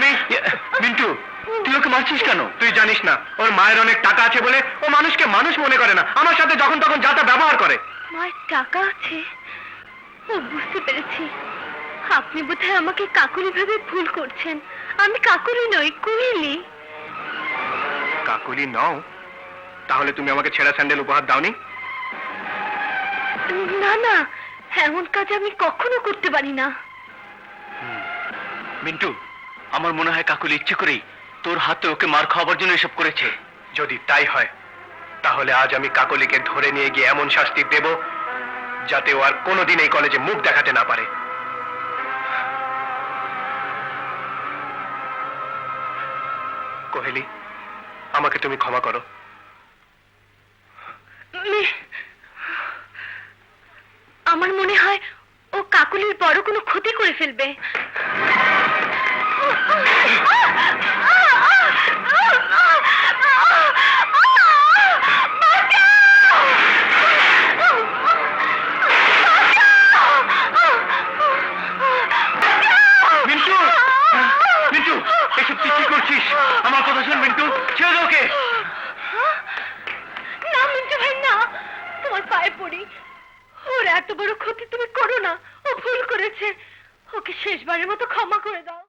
আমি মিন্টু, তুই ওকে মারছিস কেন? তুই জানিস না ওর মায়ের অনেক টাকা আছে বলে ও মানুষকে মানুষ মনে করে না, আমার সাথে যখন তখন যা তা ব্যবহার করে। মায়ের টাকা আছে? ও, বুঝতে পেরেছি। আপনি বোধহয় আমাকে কাকুলি ভেবে ভুল করছেন। আমি কাকুলি নই, কুহেলি। কাকুলি নও? তাহলে তুমি আমাকে ছেঁড়া স্যান্ডেল উপহার দাওনি? না না, এমন কাজ আমি কখনো করতে পারি না। মিন্টু, আমার মনে হয় কাকুলি ইচ্ছে করেই তোর হাতে ওকে মার খাওয়ার জন্য এসব করেছে। যদি তাই হয় তাহলে আজ আমি কাকলিকে ধরে নিয়ে গিয়ে এমন শাস্তি দেব যাতে ও আর কোনোদিন এই কলেজে মুখ দেখাতে না পারে। কোহেলি, আমাকে তুমি ক্ষমা করো। আমার মনে হয় ও কাকুলির বড় কোনো ক্ষতি করে ফেলবে। মিন্টু, মিন্টু, এসব তুই কি করছিস? আমার কথা শোন মিন্টু, ছেড়ে দাও ওকে। না মিন্টু ভাই, না, তোমার পায়ে পড়ি। ওর এত বড় ক্ষতি তুমি করো না। ও ভুল করেছে, ওকে শেষবারের মতো ক্ষমা করে দাও।